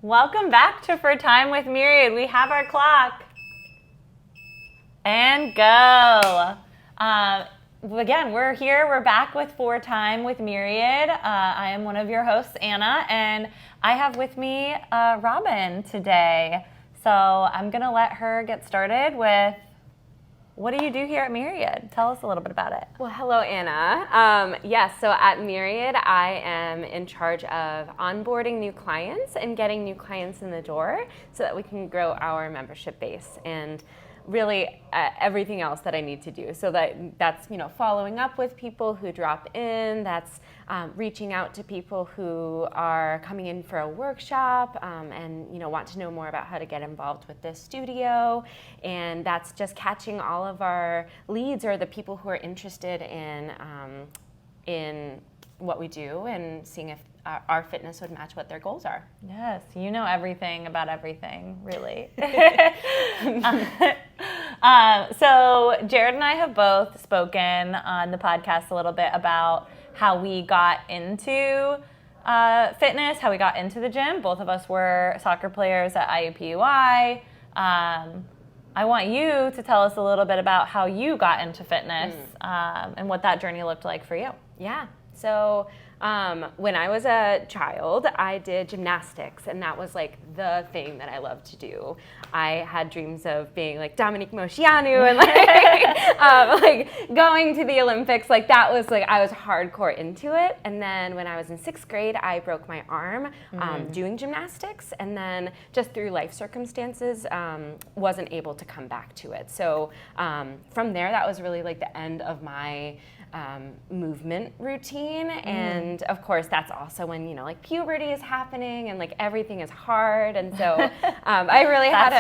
Welcome back to For Time with Myriad. We have our clock. And go. Again, we're here. We're back with For Time with Myriad. I am one of your hosts, Anna, and I have with me Robin today. So I'm going to let her get started with, what do you do here at Myriad? Tell us a little bit about it. Well, hello, Anna. Yes, so at Myriad, I am in charge of onboarding new clients and getting new clients in the door so that we can grow our membership base and really everything else that I need to do. So that's following up with people who drop in, that's reaching out to people who are coming in for a workshop and want to know more about how to get involved with this studio, and that's just catching all of our leads or the people who are interested in what we do and seeing if our fitness would match what their goals are. Yes, you know everything about everything, really. So Jared and I have both spoken on the podcast a little bit about how we got into fitness, how we got into the gym. Both of us were soccer players at IUPUI. I want you to tell us a little bit about how you got into fitness and what that journey looked like for you. Yeah. So when I was a child, I did gymnastics, and that was like the thing that I loved to do. I had dreams of being like Dominique Moceanu and like going to the Olympics. Like that was like, I was hardcore into it. And then when I was in 6th grade, I broke my arm doing gymnastics, and then just through life circumstances, wasn't able to come back to it. So from there, that was really like the end of my movement routine. And of course that's also when like puberty is happening and like everything is hard, and so I really had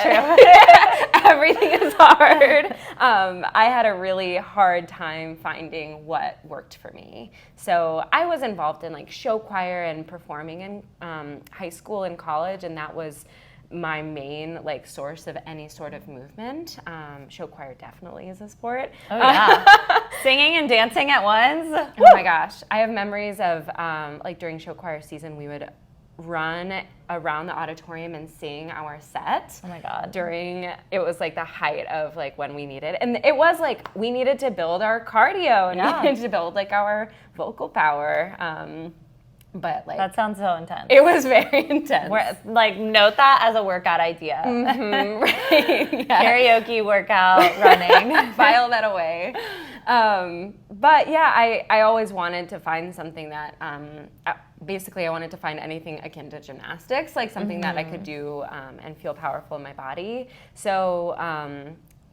everything is hard. I had a really hard time finding what worked for me. So I was involved in like show choir and performing in high school and college, and that was my main like source of any sort of movement. Show choir definitely is a sport. Oh yeah. Singing and dancing at once. Oh my gosh. I have memories of like during show choir season, we would run around the auditorium and sing our set. Oh my God. It was like the height of like when we needed, and it was like we needed to build our cardio and needed to build like our vocal power. But like that sounds so intense. It was very intense. Like note that as a workout idea. Right. Yeah. Karaoke workout, running. File that away. But yeah, I always wanted to find something that basically I wanted to find anything akin to gymnastics, like something that I could do and feel powerful in my body. So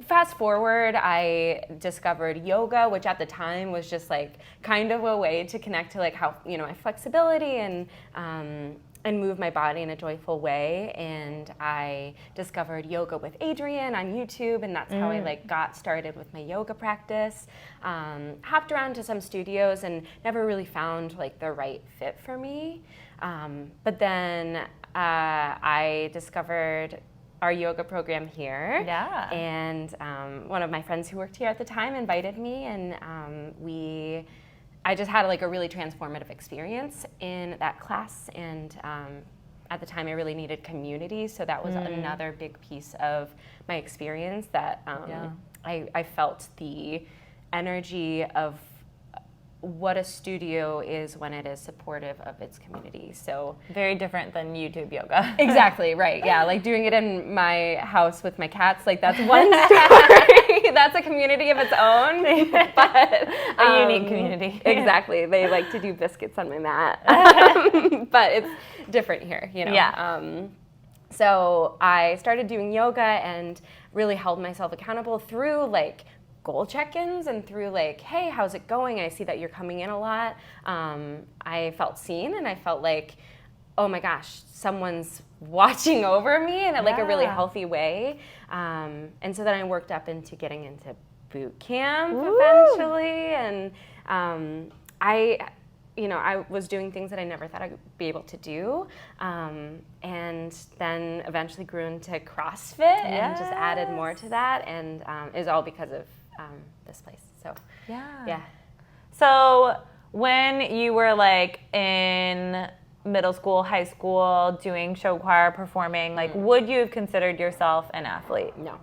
fast forward, I discovered yoga, which at the time was just like kind of a way to connect to like how my flexibility and move my body in a joyful way. And I discovered yoga with Adrienne on YouTube, and that's how I like got started with my yoga practice. Hopped around to some studios and never really found like the right fit for me. But then I discovered our yoga program here. Yeah. And one of my friends who worked here at the time invited me, and I just had like a really transformative experience in that class. And at the time I really needed community, so that was another big piece of my experience that I felt the energy of what a studio is when it is supportive of its community. So very different than YouTube yoga. Exactly, right. Yeah, like doing it in my house with my cats, like that's one story. That's a community of its own, but a unique community. Exactly. They like to do biscuits on my mat. But it's different here, Yeah. So I started doing yoga and really held myself accountable through like goal check-ins and through like, hey, how's it going? I see that you're coming in a lot. I felt seen, and I felt like, oh my gosh, someone's watching over me in like a really healthy way. And so then I worked up into getting into boot camp eventually. And I was doing things that I never thought I'd be able to do. And then eventually grew into CrossFit and just added more to that. And it was all because of this place. So yeah. So when you were like in middle school, high school, doing show choir, performing, like, would you have considered yourself an athlete? No.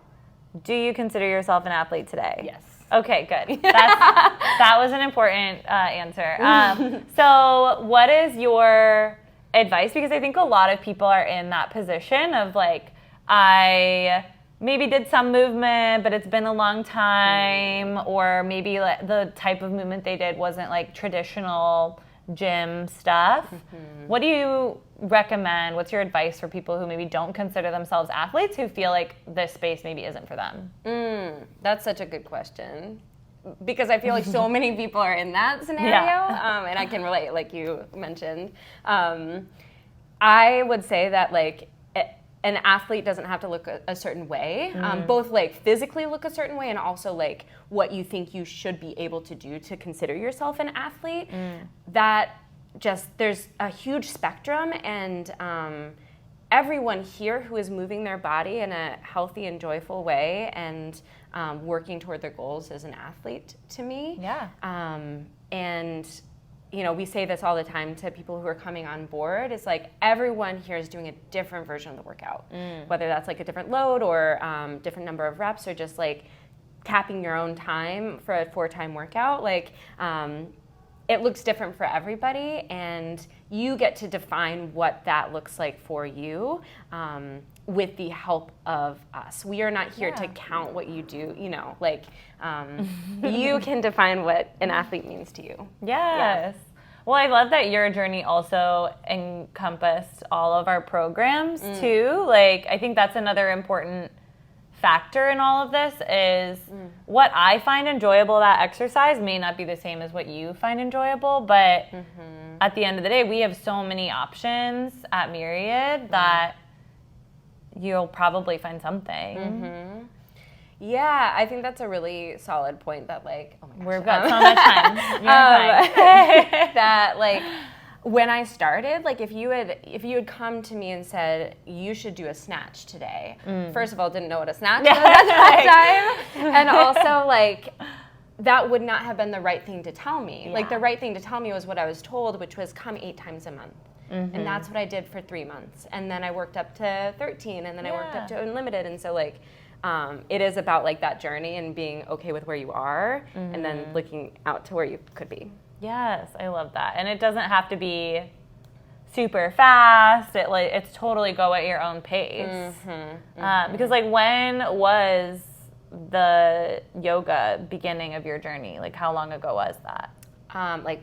Do you consider yourself an athlete today? Yes. Okay, good. That was an important answer. So what is your advice? Because I think a lot of people are in that position of like, I maybe did some movement, but it's been a long time, or maybe like the type of movement they did wasn't like traditional gym stuff. What do you recommend? What's your advice for people who maybe don't consider themselves athletes, who feel like this space maybe isn't for them? That's such a good question, because I feel like so many people are in that scenario, and I can relate, like you mentioned. I would say that like an athlete doesn't have to look a certain way, both like physically look a certain way and also like what you think you should be able to do to consider yourself an athlete. That just, there's a huge spectrum, and everyone here who is moving their body in a healthy and joyful way and working toward their goals is an athlete to me. Yeah. And you know, we say this all the time to people who are coming on board. It's like everyone here is doing a different version of the workout, whether that's like a different load or different number of reps, or just like capping your own time for a 4-time workout. Like it looks different for everybody, and you get to define what that looks like for you with the help of us. We are not here to count what you do, you know, like you can define what an athlete means to you. Yes. Well, I love that your journey also encompassed all of our programs too. Like, I think that's another important factor in all of this is what I find enjoyable about exercise may not be the same as what you find enjoyable, but at the end of the day, we have so many options at Myriad that you'll probably find something. Yeah, I think that's a really solid point that like, oh my gosh. We've got so much time. You're fine. That like, when I started, like if you had come to me and said, you should do a snatch today, first of all, didn't know what a snatch was at that time. And also like, that would not have been the right thing to tell me. Yeah. Like the right thing to tell me was what I was told, which was come 8 times a month. And that's what I did for 3 months. And then I worked up to 13, and then I worked up to unlimited. And so like, it is about like that journey and being okay with where you are and then looking out to where you could be. Yes, I love that. And it doesn't have to be super fast. It's totally go at your own pace. Because like, when was the yoga beginning of your journey? Like, how long ago was that? Like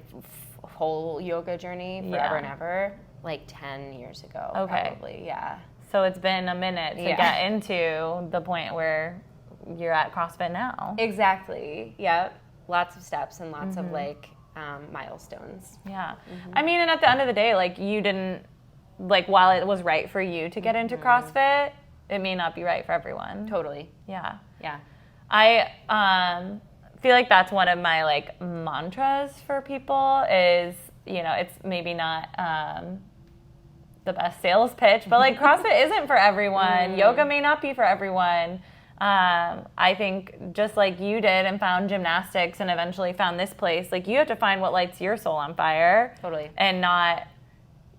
whole yoga journey forever and ever, like 10 years ago. Probably. Yeah. So it's been a minute to get into the point where you're at CrossFit now. Exactly. Yep. Lots of steps and lots of like milestones. Yeah. I mean, and at the end of the day, like you didn't, like while it was right for you to get into CrossFit, it may not be right for everyone. Totally. Yeah. Yeah. I feel like that's one of my like mantras for people is, you know, it's maybe not the best sales pitch, but like CrossFit isn't for everyone. Yoga may not be for everyone. I think just like you did and found gymnastics and eventually found this place, like you have to find what lights your soul on fire. Totally. And not,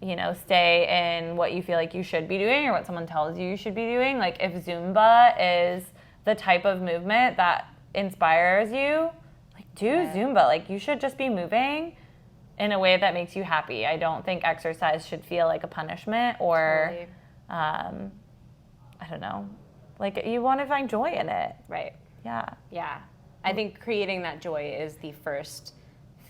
you know, stay in what you feel like you should be doing or what someone tells you should be doing. Like if Zumba is the type of movement that inspires you, like do Zumba. Like you should just be moving in a way that makes you happy. I don't think exercise should feel like a punishment or, I don't know, like you want to find joy in it. Right. Yeah. Yeah. I think creating that joy is the first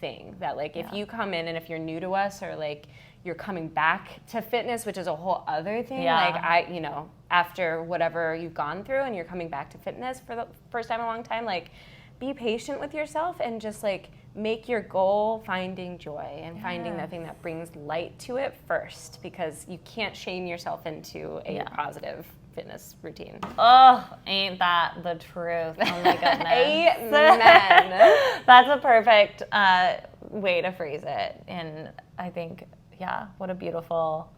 thing that like, if you come in and if you're new to us or like you're coming back to fitness, which is a whole other thing. Like you know, after whatever you've gone through and you're coming back to fitness for the first time in a long time, like be patient with yourself and just like make your goal finding joy and finding the thing that brings light to it first, because you can't shame yourself into a positive fitness routine. Oh, ain't that the truth? Oh my goodness. Amen. That's a perfect way to phrase it. And I think, what a beautiful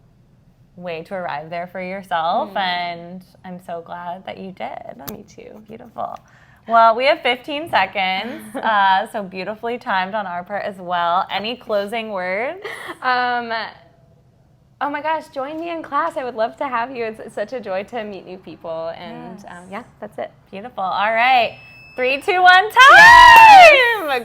way to arrive there for yourself. And I'm so glad that you did. Me too. Beautiful. Well, we have 15 seconds, so beautifully timed on our part as well. Any closing words? Oh my gosh, join me in class. I would love to have you. It's such a joy to meet new people. And yeah, that's it. Beautiful. All right. 3, 2, 1, time!